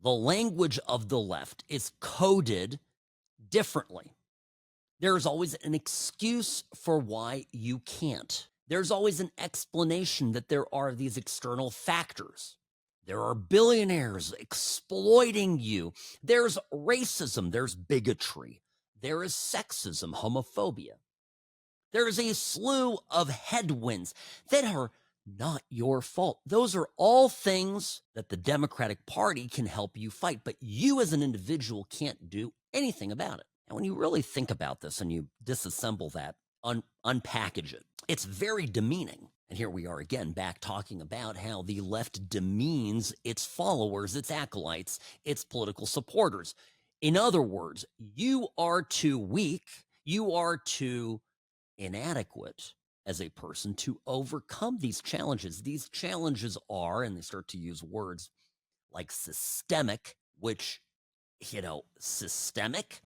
The language of the left is coded differently. There's always an excuse for why you can't. There's always an explanation that there are these external factors. There are billionaires exploiting you. There's racism. There's bigotry. There is sexism, homophobia. There is a slew of headwinds that are not your fault. Those are all things that the Democratic Party can help you fight, but you as an individual can't do anything about it. And when you really think about this and you disassemble that, unpackage it, it's very demeaning. And here we are again back talking about how the left demeans its followers, its acolytes, its political supporters. In other words, you are too weak, you are too inadequate as a person to overcome these challenges. These challenges are, and they start to use words like systemic, which, systemic,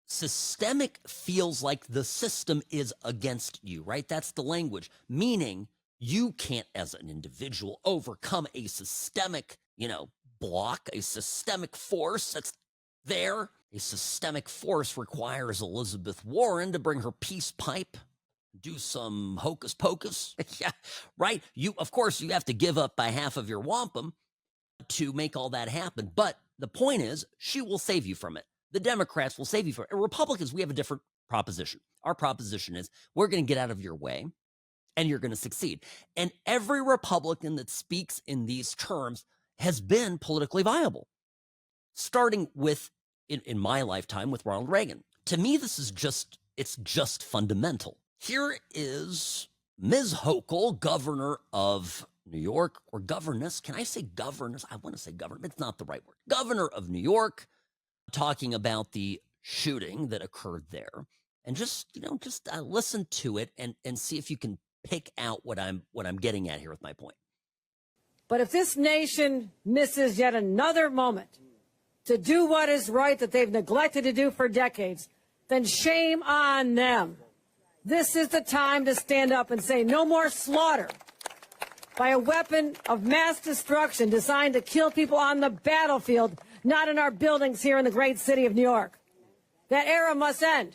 systemic feels like the system is against you, right? That's the language, meaning you can't, as an individual, overcome a systemic, block, a systemic force that's there. A systemic force requires Elizabeth Warren to bring her peace pipe, do some hocus pocus. Yeah, right? Of course, you have to give up by half of your wampum to make all that happen. But the point is, she will save you from it. The Democrats will save you from it. And Republicans, we have a different proposition. Our proposition is we're going to get out of your way and you're going to succeed. And every Republican that speaks in these terms has been politically viable, starting with, in my lifetime, with Ronald Reagan. To me, it's just fundamental. Here is Ms. Hochul, governor of New York, or governess. Can I say governess? I want to say governor, but it's not the right word. Governor of New York, talking about the shooting that occurred there. And just listen to it and see if you can pick out what I'm getting at here with my point. But if this nation misses yet another moment to do what is right that they've neglected to do for decades, then shame on them. This is the time to stand up and say no more slaughter by a weapon of mass destruction designed to kill people on the battlefield, not in our buildings here in the great city of New York. That era must end.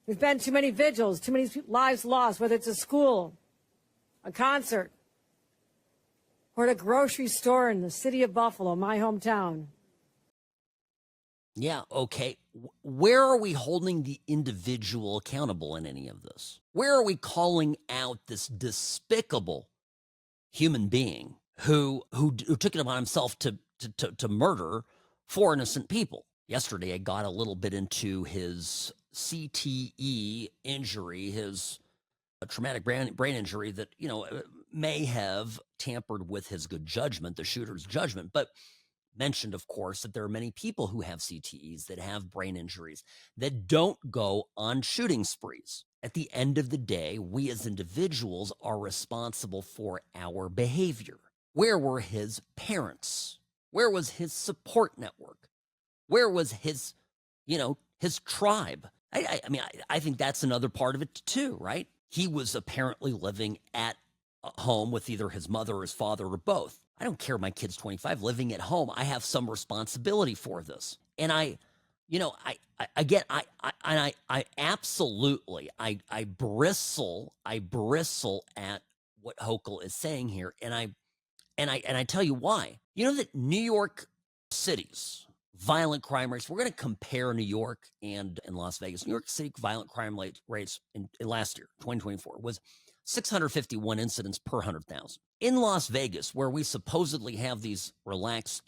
There's been too many vigils, too many lives lost, whether it's a school, a concert, or at a grocery store in the city of Buffalo, my hometown. Yeah, okay. Where are we holding the individual accountable in any of this? Where are we calling out this despicable human being who took it upon himself to murder 4 innocent people? Yesterday, I got a little bit into his CTE injury, his traumatic brain injury that, may have tampered with his good judgment, the shooter's judgment, but mentioned, of course, that there are many people who have CTEs, that have brain injuries, that don't go on shooting sprees. At the end of the day, we as individuals are responsible for our behavior. Where were his parents? Where was his support network? Where was his, his tribe? I think that's another part of it too, right? He was apparently living at home with either his mother or his father or both. I don't care. My kid's 25, living at home. I have some responsibility for this. And I absolutely bristle at what Hochul is saying here. And I tell you why. You know that New York City's violent crime rates, we're going to compare New York and Las Vegas. New York City violent crime rates in last year, 2024, was 651 incidents per 100,000. In Las Vegas, where we supposedly have these relaxed,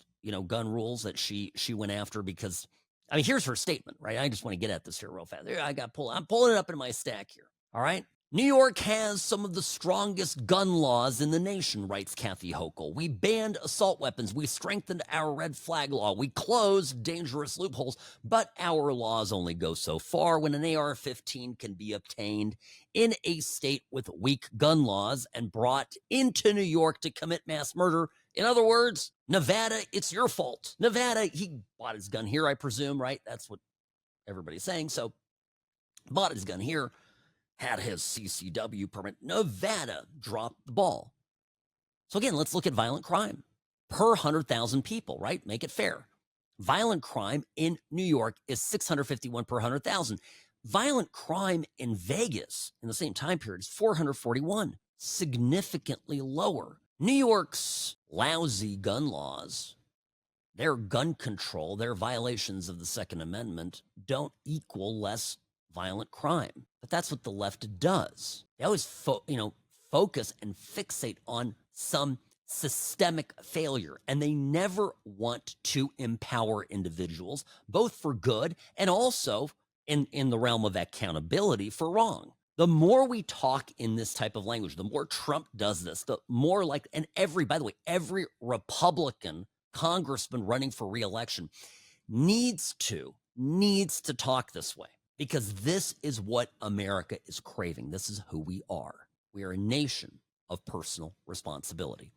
gun rules that she went after because, here's her statement, right? I just want to get at this here real fast. I'm pulling it up in my stack here. All right. New York has some of the strongest gun laws in the nation, writes Kathy Hochul. We banned assault weapons. We strengthened our red flag law. We closed dangerous loopholes, but our laws only go so far. When an AR-15 can be obtained in a state with weak gun laws and brought into New York to commit mass murder. In other words, Nevada, it's your fault. Nevada, he bought his gun here, I presume, right? That's what everybody's saying. So, bought his gun here. Had his CCW permit. Nevada dropped the ball. So again, let's look at violent crime. per 100,000 people, right? Make it fair. Violent crime in New York is 651 per 100,000. Violent crime in Vegas in the same time period is 441, significantly lower. New York's lousy gun laws, their gun control, their violations of the Second Amendment don't equal less violent crime. But that's what the left does. They always focus and fixate on some systemic failure, and they never want to empower individuals, both for good and also in the realm of accountability for wrong. The more we talk in this type of language, the more Trump does this, the more like, and by the way, every Republican congressman running for re-election needs to talk this way, because this is what America is craving. This is who we are. We are a nation of personal responsibility.